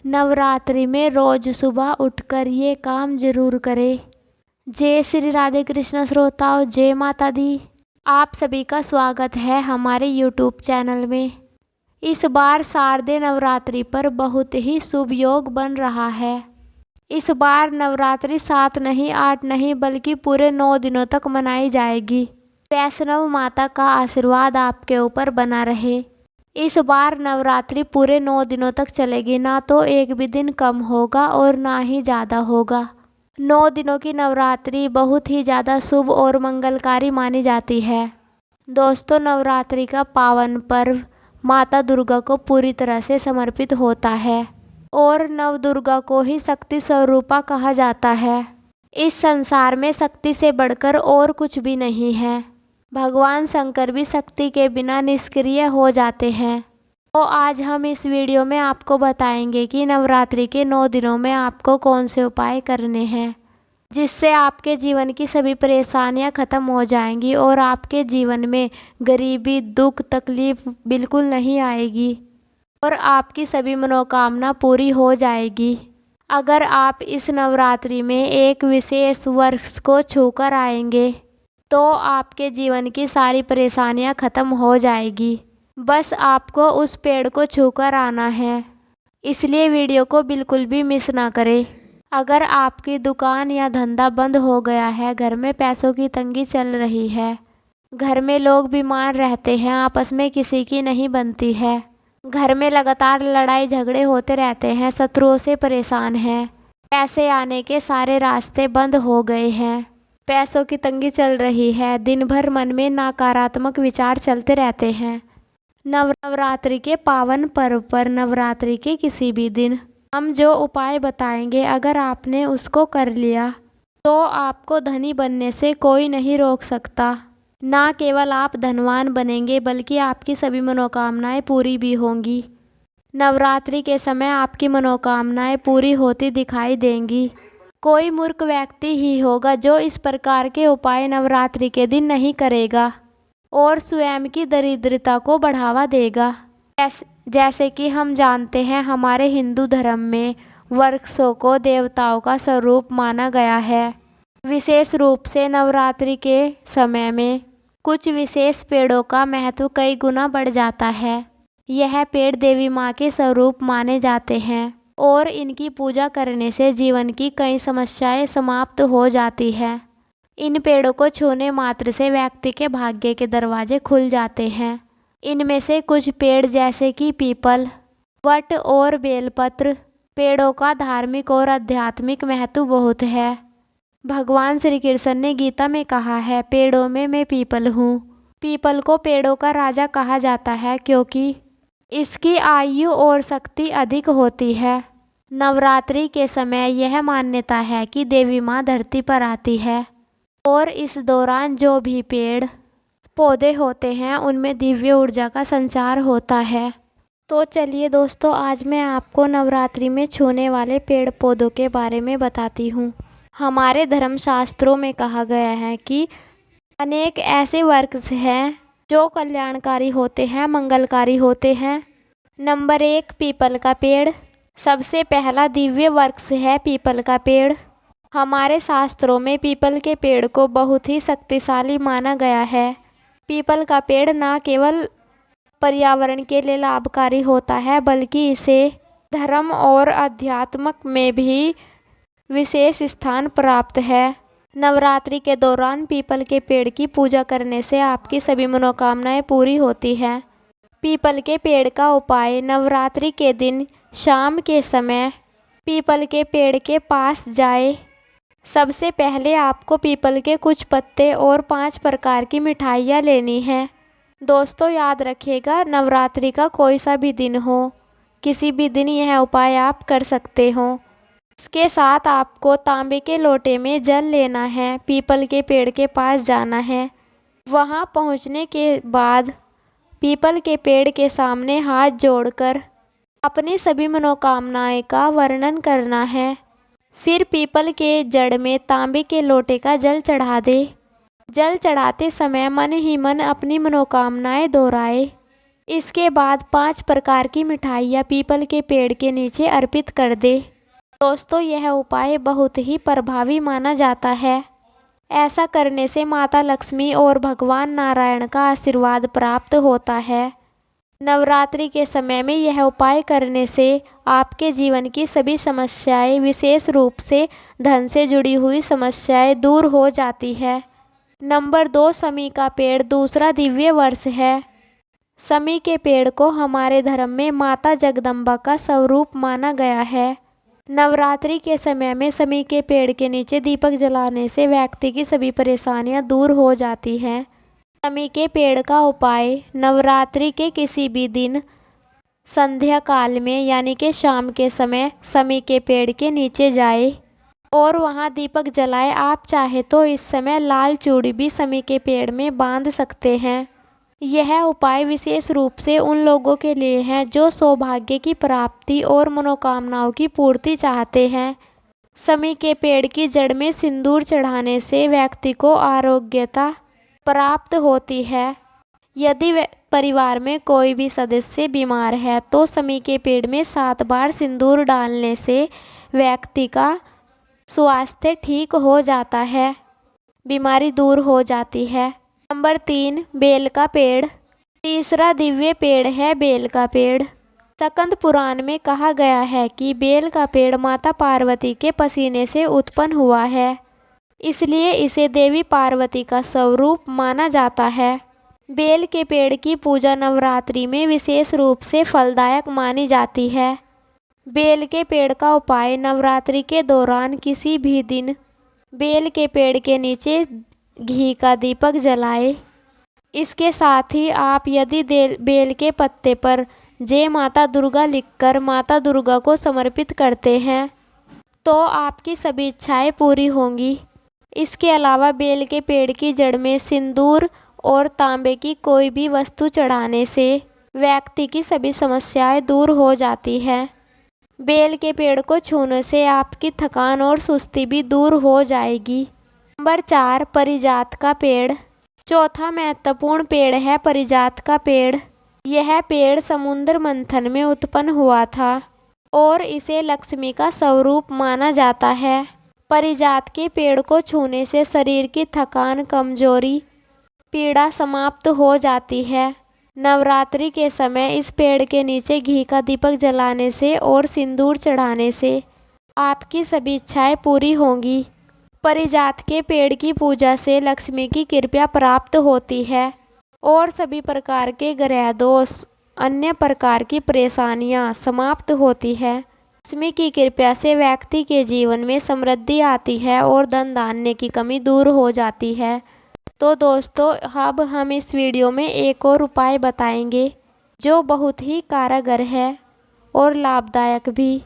नवरात्रि में रोज सुबह उठकर ये काम जरूर करें। जय श्री राधे कृष्ण श्रोताओं, जय माता दी। आप सभी का स्वागत है हमारे YouTube चैनल में। इस बार शारदीय नवरात्रि पर बहुत ही शुभ योग बन रहा है। इस बार नवरात्रि 7 नहीं 8 नहीं बल्कि पूरे 9 दिनों तक मनाई जाएगी। वैष्णव माता का आशीर्वाद आपके ऊपर बना रहे। इस बार नवरात्रि पूरे 9 दिनों तक चलेगी, ना तो एक भी दिन कम होगा और ना ही ज़्यादा होगा। 9 दिनों की नवरात्रि बहुत ही ज़्यादा शुभ और मंगलकारी मानी जाती है। दोस्तों, नवरात्रि का पावन पर्व माता दुर्गा को पूरी तरह से समर्पित होता है और नव दुर्गा को ही शक्ति स्वरूपा कहा जाता है। इस संसार में शक्ति से बढ़कर और कुछ भी नहीं है। भगवान शंकर भी शक्ति के बिना निष्क्रिय हो जाते हैं। तो आज हम इस वीडियो में आपको बताएंगे कि नवरात्रि के 9 दिनों में आपको कौन से उपाय करने हैं, जिससे आपके जीवन की सभी परेशानियां खत्म हो जाएंगी और आपके जीवन में गरीबी, दुख, तकलीफ बिल्कुल नहीं आएगी और आपकी सभी मनोकामना पूरी हो जाएगी। अगर आप इस नवरात्रि में एक विशेष वृक्ष को छूकर आएंगे तो आपके जीवन की सारी परेशानियां खत्म हो जाएगी। बस आपको उस पेड़ को छूकर आना है, इसलिए वीडियो को बिल्कुल भी मिस ना करें। अगर आपकी दुकान या धंधा बंद हो गया है, घर में पैसों की तंगी चल रही है, घर में लोग बीमार रहते हैं, आपस में किसी की नहीं बनती है, घर में लगातार लड़ाई झगड़े होते रहते हैं, शत्रुओं से परेशान हैं, पैसे आने के सारे रास्ते बंद हो गए हैं, पैसों की तंगी चल रही है, दिन भर मन में नकारात्मक विचार चलते रहते हैं। नवरात्रि के पावन पर्व पर नवरात्रि के किसी भी दिन हम जो उपाय बताएंगे, अगर आपने उसको कर लिया तो आपको धनी बनने से कोई नहीं रोक सकता। ना केवल आप धनवान बनेंगे बल्कि आपकी सभी मनोकामनाएं पूरी भी होंगी। नवरात्रि के समय आपकी मनोकामनाएं पूरी होती दिखाई देंगी। कोई मूर्ख व्यक्ति ही होगा जो इस प्रकार के उपाय नवरात्रि के दिन नहीं करेगा और स्वयं की दरिद्रता को बढ़ावा देगा। जैसे कि हम जानते हैं, हमारे हिंदू धर्म में वृक्षों को देवताओं का स्वरूप माना गया है। विशेष रूप से नवरात्रि के समय में कुछ विशेष पेड़ों का महत्व कई गुना बढ़ जाता है। यह पेड़ देवी माँ के स्वरूप माने जाते हैं और इनकी पूजा करने से जीवन की कई समस्याएं समाप्त हो जाती है। इन पेड़ों को छूने मात्र से व्यक्ति के भाग्य के दरवाजे खुल जाते हैं। इनमें से कुछ पेड़ जैसे कि पीपल, वट और बेलपत्र पेड़ों का धार्मिक और आध्यात्मिक महत्व बहुत है। भगवान श्री कृष्ण ने गीता में कहा है, पेड़ों में मैं पीपल हूँ। पीपल को पेड़ों का राजा कहा जाता है क्योंकि इसकी आयु और शक्ति अधिक होती है। नवरात्रि के समय यह मान्यता है कि देवी माँ धरती पर आती है और इस दौरान जो भी पेड़ पौधे होते हैं उनमें दिव्य ऊर्जा का संचार होता है। तो चलिए दोस्तों, आज मैं आपको नवरात्रि में छूने वाले पेड़ पौधों के बारे में बताती हूँ। हमारे धर्मशास्त्रों में कहा गया है कि अनेक ऐसे वृक्ष हैं जो कल्याणकारी होते हैं, मंगलकारी होते हैं। नंबर 1, पीपल का पेड़। सबसे पहला दिव्य वृक्ष है पीपल का पेड़। हमारे शास्त्रों में पीपल के पेड़ को बहुत ही शक्तिशाली माना गया है। पीपल का पेड़ न केवल पर्यावरण के लिए लाभकारी होता है बल्कि इसे धर्म और अध्यात्म में भी विशेष स्थान प्राप्त है। नवरात्रि के दौरान पीपल के पेड़ की पूजा करने से आपकी सभी मनोकामनाएं पूरी होती हैं। पीपल के पेड़ का उपाय: नवरात्रि के दिन शाम के समय पीपल के पेड़ के पास जाए। सबसे पहले आपको पीपल के कुछ पत्ते और 5 प्रकार की मिठाइयाँ लेनी है। दोस्तों, याद रखिएगा, नवरात्रि का कोई सा भी दिन हो, किसी भी दिन यह उपाय आप कर सकते हो। इसके साथ आपको तांबे के लोटे में जल लेना है, पीपल के पेड़ के पास जाना है। वहां पहुंचने के बाद पीपल के पेड़ के सामने हाथ जोड़कर अपनी सभी मनोकामनाएं का वर्णन करना है। फिर पीपल के जड़ में तांबे के लोटे का जल चढ़ा दे। जल चढ़ाते समय मन ही मन अपनी मनोकामनाएं दोहराए। इसके बाद 5 प्रकार की मिठाइयाँ पीपल के पेड़ के नीचे अर्पित कर दे। दोस्तों, यह उपाय बहुत ही प्रभावी माना जाता है। ऐसा करने से माता लक्ष्मी और भगवान नारायण का आशीर्वाद प्राप्त होता है। नवरात्रि के समय में यह उपाय करने से आपके जीवन की सभी समस्याएं, विशेष रूप से धन से जुड़ी हुई समस्याएं दूर हो जाती है। नंबर 2, शमी का पेड़ दूसरा दिव्य वर्ष है। शमी के पेड़ को हमारे धर्म में माता जगदम्बा का स्वरूप माना गया है। नवरात्रि के समय में शमी के पेड़ के नीचे दीपक जलाने से व्यक्ति की सभी परेशानियां दूर हो जाती हैं। शमी के पेड़ का उपाय: नवरात्रि के किसी भी दिन संध्या काल में यानी कि शाम के समय शमी के पेड़ के नीचे जाए और वहां दीपक जलाए। आप चाहे तो इस समय लाल चूड़ी भी शमी के पेड़ में बांध सकते हैं। यह उपाय विशेष रूप से उन लोगों के लिए है जो सौभाग्य की प्राप्ति और मनोकामनाओं की पूर्ति चाहते हैं। शमी के पेड़ की जड़ में सिंदूर चढ़ाने से व्यक्ति को आरोग्यता प्राप्त होती है। यदि परिवार में कोई भी सदस्य बीमार है तो शमी के पेड़ में 7 बार सिंदूर डालने से व्यक्ति का स्वास्थ्य ठीक हो जाता है, बीमारी दूर हो जाती है। नंबर 3, बेल का पेड़ तीसरा दिव्य पेड़ है। बेल का पेड़ स्कंद पुराण में कहा गया है कि बेल का पेड़ माता पार्वती के पसीने से उत्पन्न हुआ है, इसलिए इसे देवी पार्वती का स्वरूप माना जाता है। बेल के पेड़ की पूजा नवरात्रि में विशेष रूप से फलदायक मानी जाती है। बेल के पेड़ का उपाय: नवरात्रि के दौरान किसी भी दिन बेल के पेड़ के नीचे घी का दीपक जलाए। इसके साथ ही आप यदि बेल के पत्ते पर जय माता दुर्गा लिखकर माता दुर्गा को समर्पित करते हैं तो आपकी सभी इच्छाएं पूरी होंगी। इसके अलावा बेल के पेड़ की जड़ में सिंदूर और तांबे की कोई भी वस्तु चढ़ाने से व्यक्ति की सभी समस्याएं दूर हो जाती है। बेल के पेड़ को छूने से आपकी थकान और सुस्ती भी दूर हो जाएगी। नंबर 4, पारिजात का पेड़ चौथा महत्वपूर्ण पेड़ है पारिजात का पेड़। यह पेड़ समुद्र मंथन में उत्पन्न हुआ था और इसे लक्ष्मी का स्वरूप माना जाता है। पारिजात के पेड़ को छूने से शरीर की थकान, कमजोरी, पीड़ा समाप्त हो जाती है। नवरात्रि के समय इस पेड़ के नीचे घी का दीपक जलाने से और सिंदूर चढ़ाने से आपकी सभी इच्छाएं पूरी होंगी। पारिजात के पेड़ की पूजा से लक्ष्मी की कृपा प्राप्त होती है और सभी प्रकार के ग्रह दोष, अन्य प्रकार की परेशानियां समाप्त होती है। लक्ष्मी की कृपा से व्यक्ति के जीवन में समृद्धि आती है और धन धान्य की कमी दूर हो जाती है। तो दोस्तों, अब हम इस वीडियो में एक और उपाय बताएंगे जो बहुत ही कारगर है और लाभदायक भी।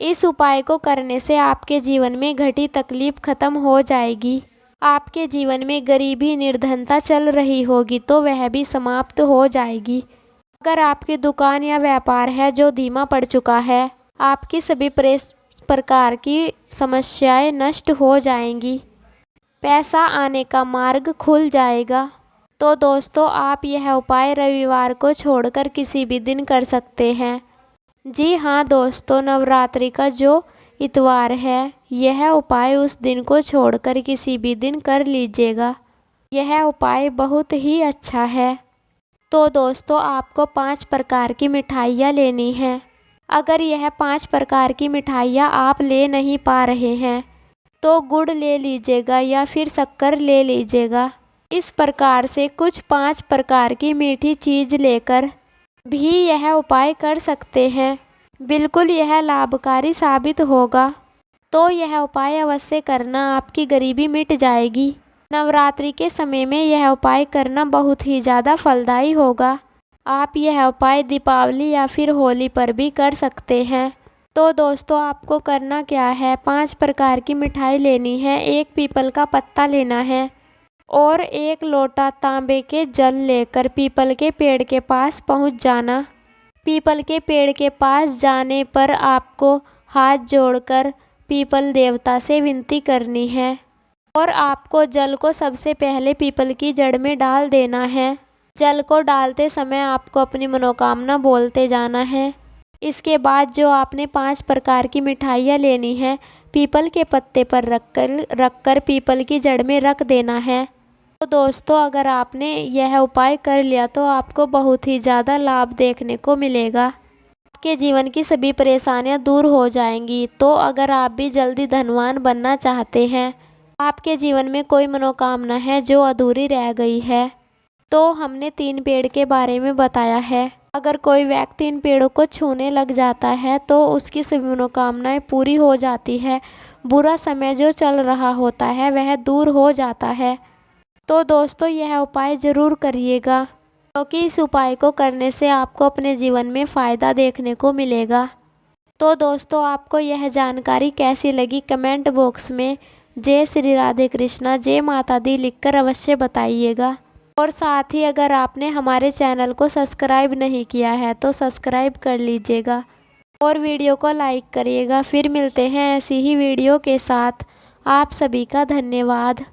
इस उपाय को करने से आपके जीवन में घटी तकलीफ खत्म हो जाएगी। आपके जीवन में गरीबी, निर्धनता चल रही होगी तो वह भी समाप्त हो जाएगी। अगर आपकी दुकान या व्यापार है जो धीमा पड़ चुका है, आपकी सभी प्रकार की समस्याएं नष्ट हो जाएंगी, पैसा आने का मार्ग खुल जाएगा। तो दोस्तों, आप यह उपाय रविवार को छोड़कर किसी भी दिन कर सकते हैं। जी हाँ दोस्तों, नवरात्रि का जो इतवार है, यह उपाय उस दिन को छोड़कर किसी भी दिन कर लीजिएगा। यह उपाय बहुत ही अच्छा है। तो दोस्तों, आपको 5 प्रकार की मिठाइयाँ लेनी हैं। अगर यह 5 प्रकार की मिठाइयाँ आप ले नहीं पा रहे हैं तो गुड़ ले लीजिएगा या फिर शक्कर ले लीजिएगा। इस प्रकार से कुछ 5 प्रकार की मीठी चीज़ लेकर भी यह उपाय कर सकते हैं। बिल्कुल यह लाभकारी साबित होगा। तो यह उपाय अवश्य करना, आपकी गरीबी मिट जाएगी। नवरात्रि के समय में यह उपाय करना बहुत ही ज़्यादा फलदायी होगा। आप यह उपाय दीपावली या फिर होली पर भी कर सकते हैं। तो दोस्तों, आपको करना क्या है, 5 प्रकार की मिठाई लेनी है, 1 पीपल का पत्ता लेना है और 1 लोटा तांबे के जल लेकर पीपल के पेड़ के पास पहुंच जाना। पीपल के पेड़ के पास जाने पर आपको हाथ जोड़कर पीपल देवता से विनती करनी है और आपको जल को सबसे पहले पीपल की जड़ में डाल देना है। जल को डालते समय आपको अपनी मनोकामना बोलते जाना है। इसके बाद जो आपने 5 प्रकार की मिठाइयाँ लेनी है, पीपल के पत्ते पर रखकर पीपल की जड़ में रख देना है। तो दोस्तों, अगर आपने यह उपाय कर लिया तो आपको बहुत ही ज़्यादा लाभ देखने को मिलेगा। आपके जीवन की सभी परेशानियां दूर हो जाएंगी। तो अगर आप भी जल्दी धनवान बनना चाहते हैं, आपके जीवन में कोई मनोकामना है जो अधूरी रह गई है, तो हमने 3 पेड़ के बारे में बताया है। अगर कोई व्यक्ति इन पेड़ों को छूने लग जाता है तो उसकी सभी मनोकामनाएं पूरी हो जाती है। बुरा समय जो चल रहा होता है वह दूर हो जाता है। तो दोस्तों, यह उपाय ज़रूर करिएगा, क्योंकि इस उपाय को करने से आपको अपने जीवन में फ़ायदा देखने को मिलेगा। तो दोस्तों, आपको यह जानकारी कैसी लगी कमेंट बॉक्स में जय श्री राधे कृष्णा, जय माता दी लिखकर अवश्य बताइएगा। और साथ ही अगर आपने हमारे चैनल को सब्सक्राइब नहीं किया है तो सब्सक्राइब कर लीजिएगा और वीडियो को लाइक करिएगा। फिर मिलते हैं ऐसी ही वीडियो के साथ। आप सभी का धन्यवाद।